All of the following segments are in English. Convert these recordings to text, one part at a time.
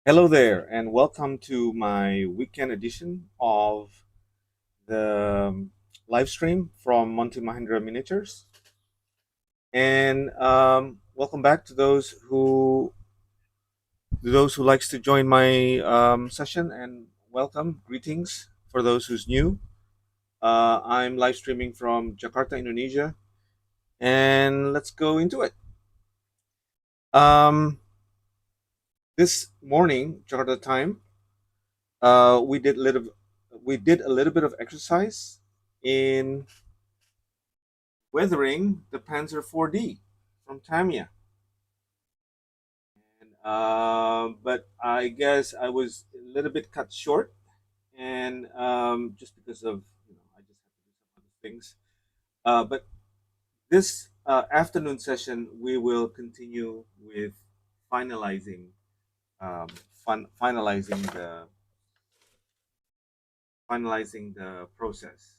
Hello there, and welcome to my weekend edition of the live stream from Monty Mahindra Miniatures. And welcome back to those who likes to join my session, and welcome, greetings for those who's new. I'm live streaming from Jakarta, Indonesia, and let's go into it. Um, this morning, Jakarta time, we did a little bit of exercise in weathering the Panzer 4D from Tamiya. But I guess I was a little bit cut short, and just because of I just have to do some other things. But this afternoon session, we will continue with finalizing um, finalizing the process.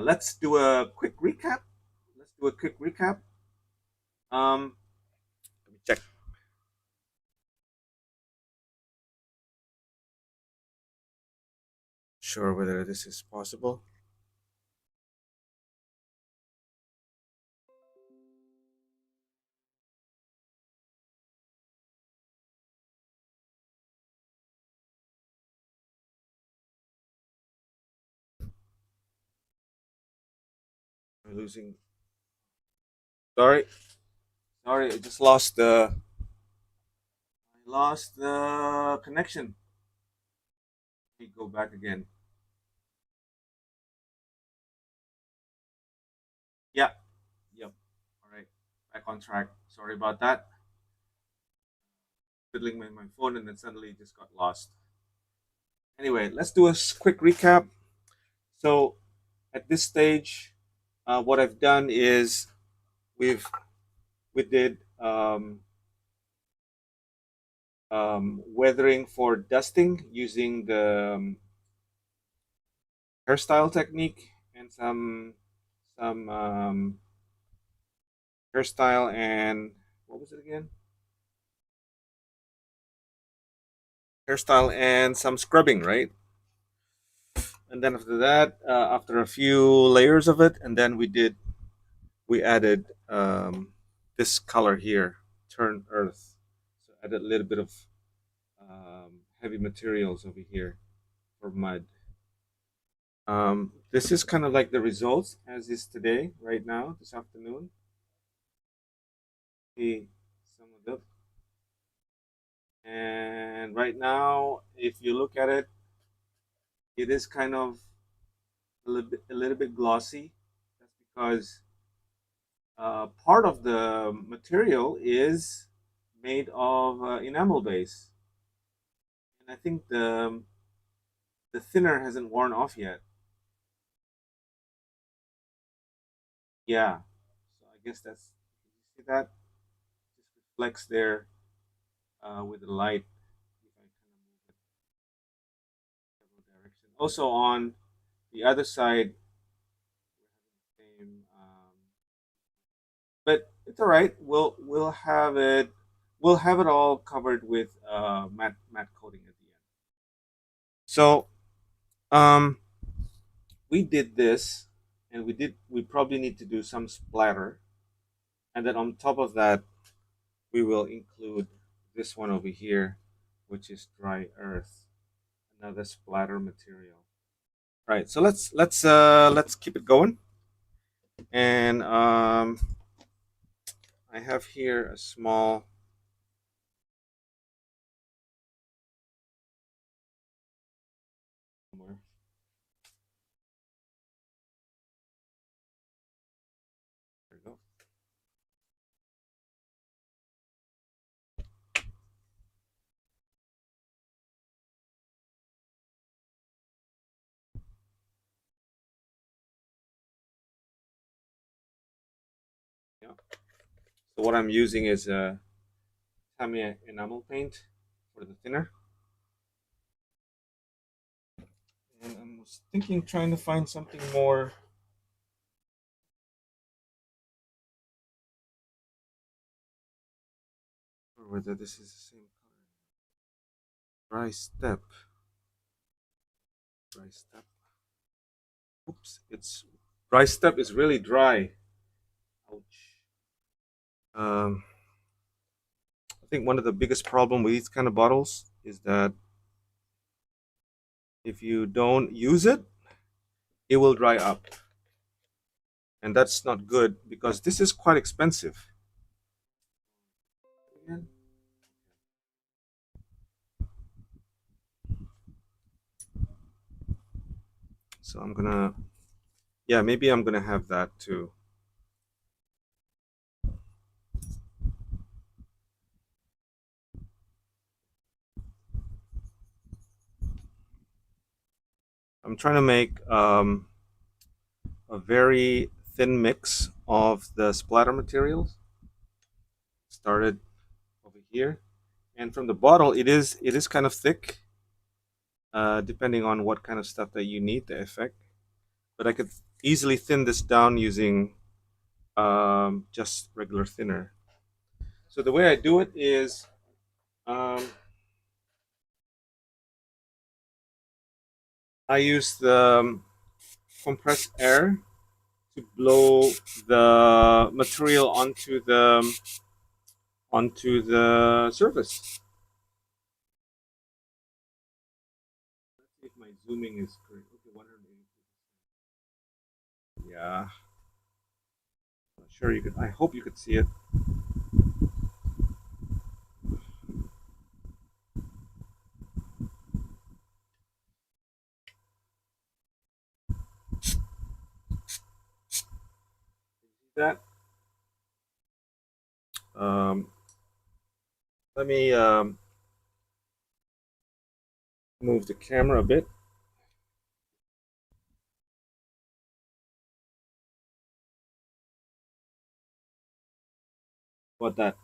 Let's do a quick recap. Let's do a quick recap. Um, Let me check. Sure whether this is possible. I'm losing. Sorry, sorry. I lost the connection. Let me go back again. Yeah. Yep. All right. Back on track. Sorry about that. Fiddling with my phone and then suddenly it just got lost. Anyway, let's do a quick recap. So at this stage, what I've done is we've we did weathering for dusting using the hairstyle technique and some hairstyle and what was it again? Hairstyle and some scrubbing, right? And then after that, after a few layers of it, and then we added this color here, turn earth. So added a little bit of heavy materials over here for mud. This is kind of like the results as is today, right now, this afternoon. See some of them. And right now, if you look at it, it is kind of a little bit glossy. That's because part of the material is made of enamel base, and I think the thinner hasn't worn off yet. Yeah, so I guess that's you see that just reflects there with the light. If I kind of move it several direction. Also on the other side, we're having the same. But it's all right. We'll have it all covered with matte coating at the end. So um, we did this, and we probably need to do some splatter, and then on top of that, we will include this one over here, which is dry earth, another splatter material. Right. So let's keep it going, and I have here a small. There we go. Yeah. So what I'm using is Tamiya enamel paint for the thinner. And I was thinking, trying to find something more. Or whether this is the same color. Dry step. Dry step. Oops, it's dry step is really dry. Ouch. Um, I think one of the biggest problem with these kind of bottles is that if you don't use it, it will dry up, and that's not good because this is quite expensive. So I'm gonna, yeah, maybe I'm gonna have that too. I'm trying to make a very thin mix of the splatter materials. Started over here, and from the bottle, it is kind of thick, depending on what kind of stuff that you need the effect. But I could easily thin this down using just regular thinner. So the way I do it is um, I use the compressed air to blow the material onto the surface. Let's see if my zooming is correct. Okay, 180. Yeah, not sure you could. I hope you could see it. See that? Um, Let me move the camera a bit. What that?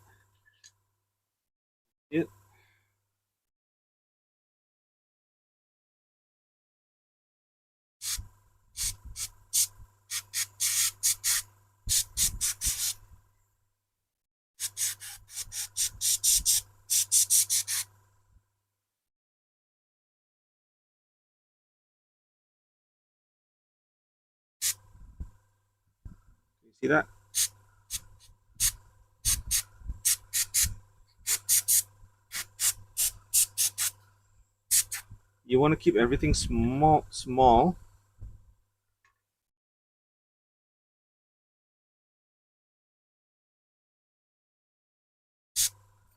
It. You see that? You want to keep everything small, small.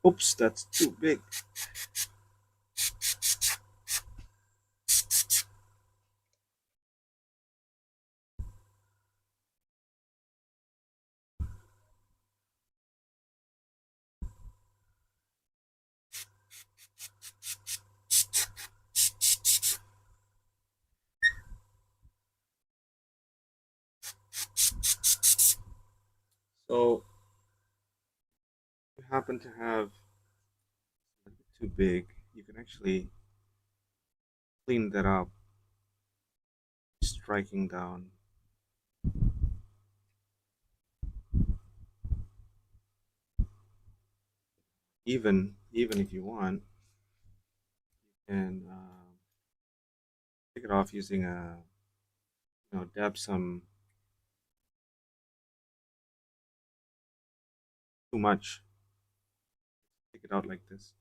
Oops, that's too big. So if you happen to have a bit too big, you can actually clean that up, striking down. Even if you want, and take it off using dab some too much. Take it out like this.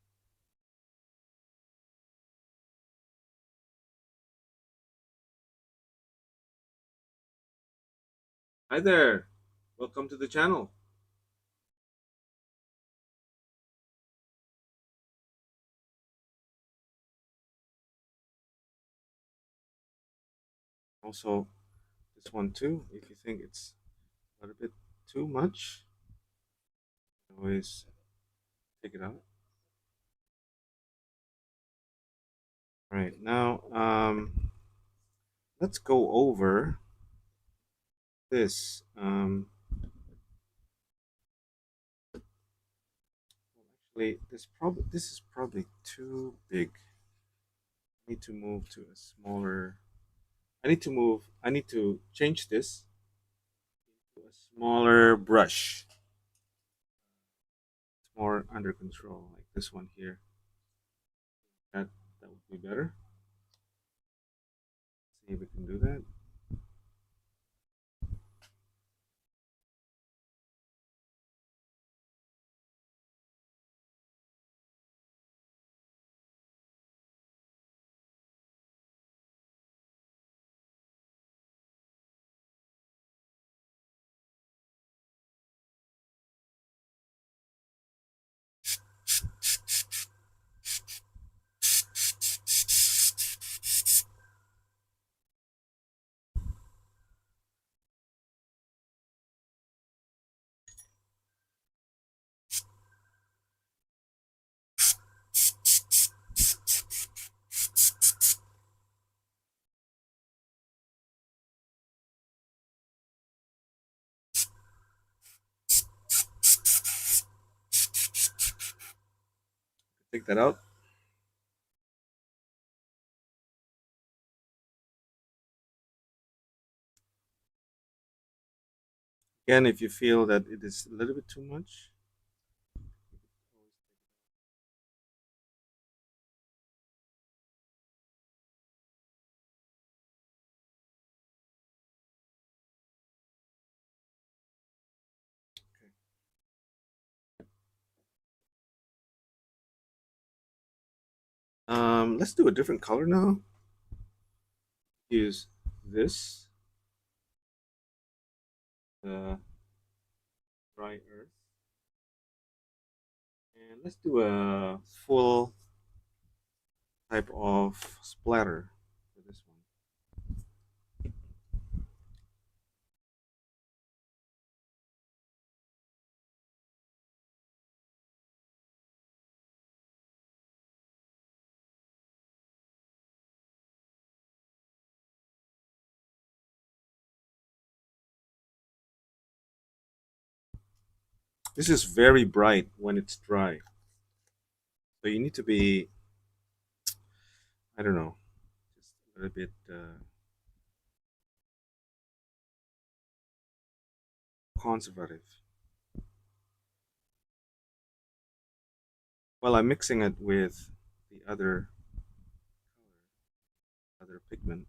Hi there, welcome to the channel. Also, this one too. If you think it's a little bit too much, always take it out. All right, now let's go over this. Actually, this is probably too big. I need to move to a smaller. I need to change this to a smaller brush. It's more under control, like this one here. That that would be better. See if we can do that. Take that out. Again, if you feel that it is a little bit too much, let's do a different color now. Use this, dry earth, and let's do a full type of splatter for this one. This is very bright when it's dry, so you need to be, I don't know, just a little bit conservative. Well, I'm mixing it with the other pigment.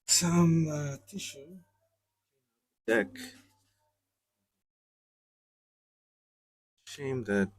Some tissue deck. Shame that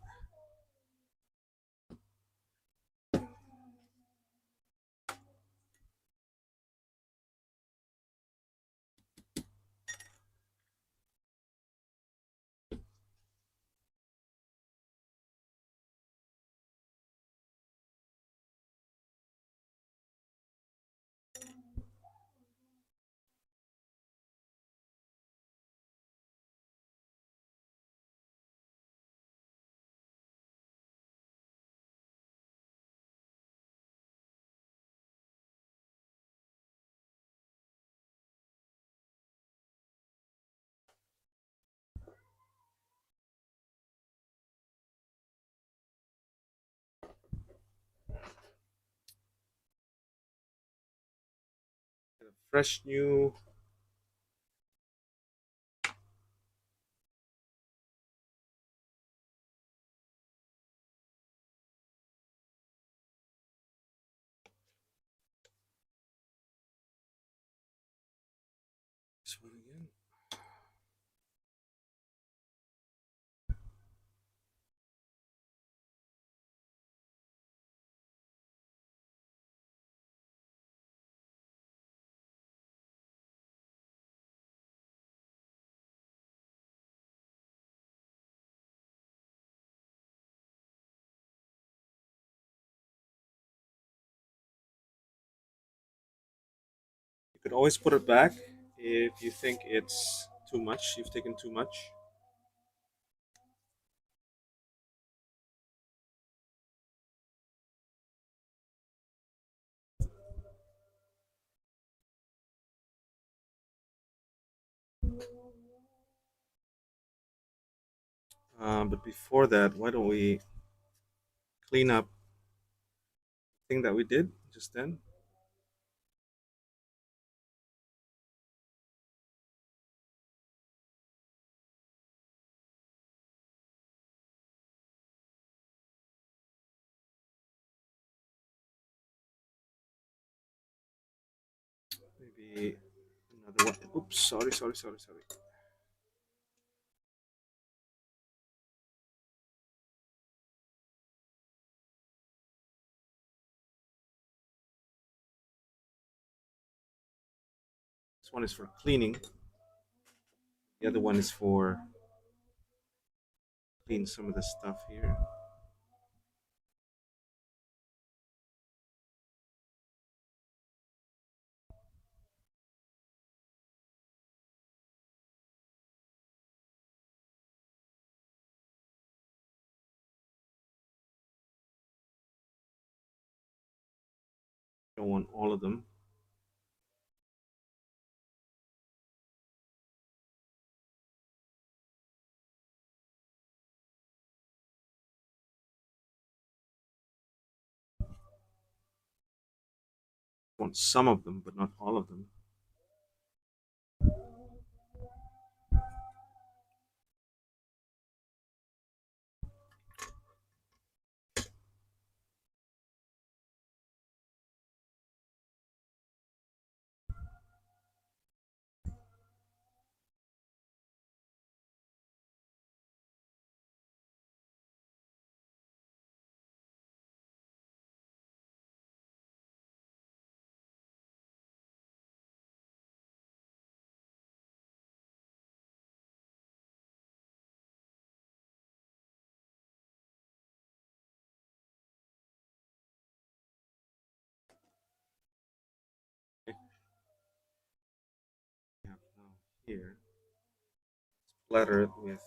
fresh new. This one again. You could always put it back if you think it's too much. You've taken too much. But before that, why don't we clean up the thing that we did just then? Maybe another one. Oops, sorry, sorry, sorry, sorry. This one is for cleaning. The other one is for clean some of the stuff here. Don't want all of them. Want some of them, but not all of them. Okay. We have now here. Splatter it with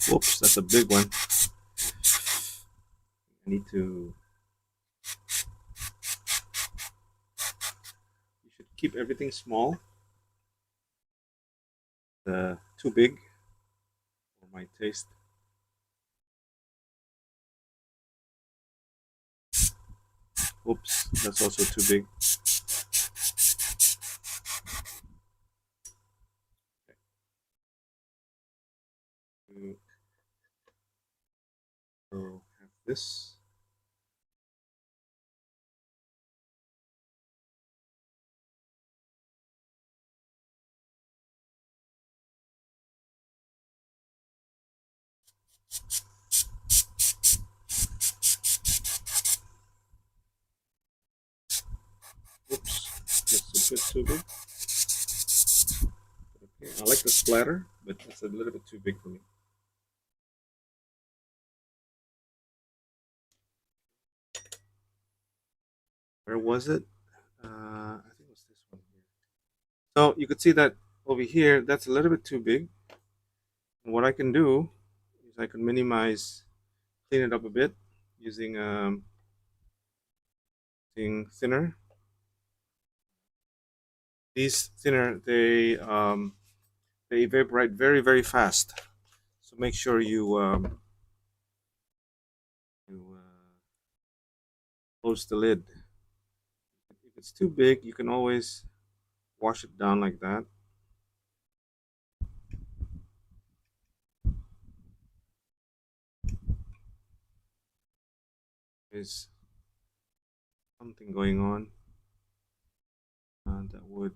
Whoops, that's a big one. I need to. You should keep everything small. Too big for my taste. Oops, that's also too big. Okay. So have this. Oops, that's a bit too big. Okay, I like the splatter, but it's a little bit too big for me. Where was it? I think it was this one here. So you could see that over here, that's a little bit too big. And what I can do is I can minimize, clean it up a bit using thinner. These thinner, they evaporate very, very fast. So make sure you close the lid. If it's too big, you can always wash it down like that. There's something going on that would.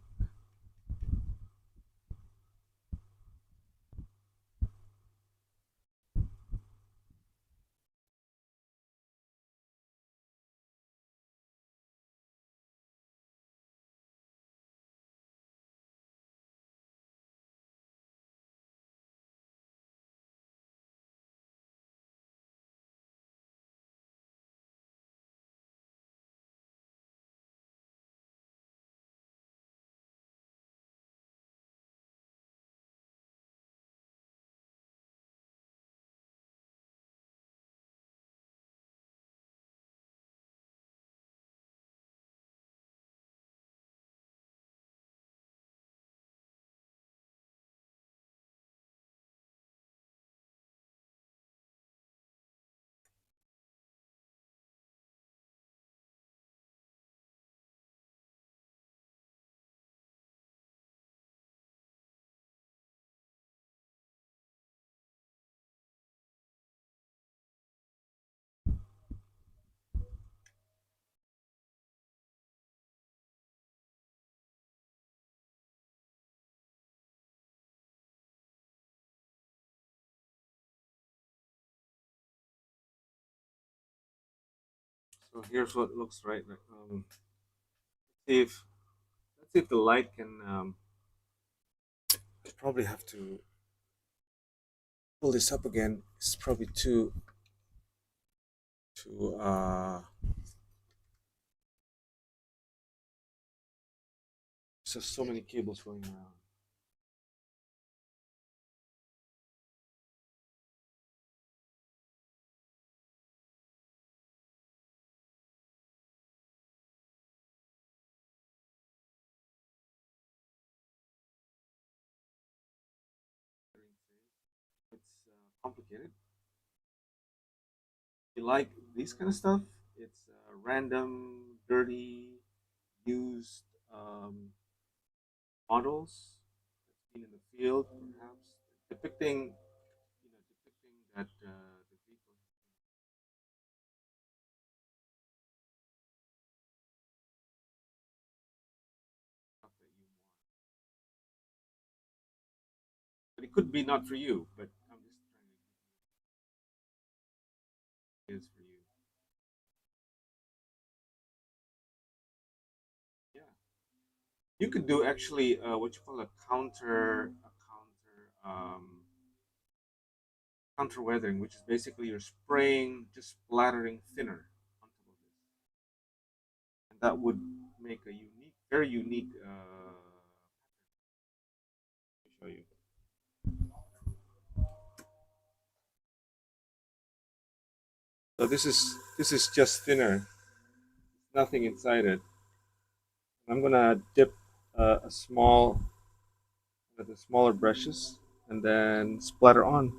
So here's what it looks right. See if let's see if the light can. I probably have to pull this up again. It's probably too. There's just so many cables going around. It's complicated. If you like these kind of stuff, it's random, dirty, used models that's been in the field, perhaps depicting, depicting that the vehicle stuff that you want. But it could be not for you. But I'm just trying to get it is for you. Yeah, you could do actually what you call a counter weathering, which is basically you're spraying, just splattering thinner on top of this, and that would make a unique, very unique. Let me show you. So this is just thinner, nothing inside it. I'm gonna dip a small with the smaller brushes and then splatter on.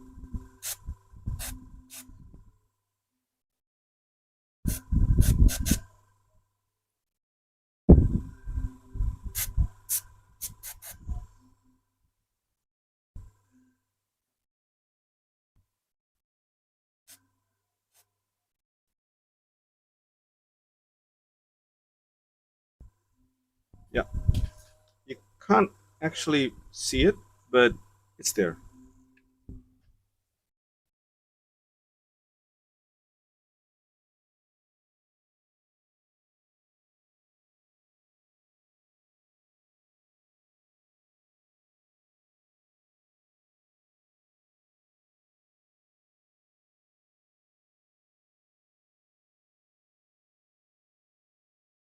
Yeah, you can't actually see it, but it's there.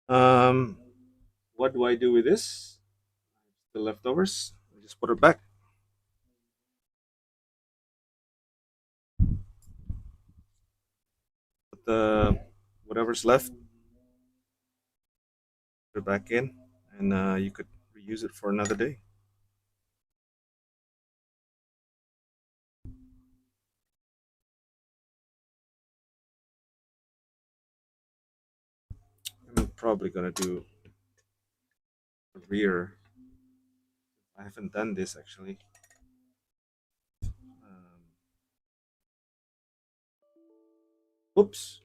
Um, what do I do with this? The leftovers. I just put it back. Put the whatever's left, put it back in, and you could reuse it for another day. I'm probably gonna do the rear. I haven't done this actually. Oops.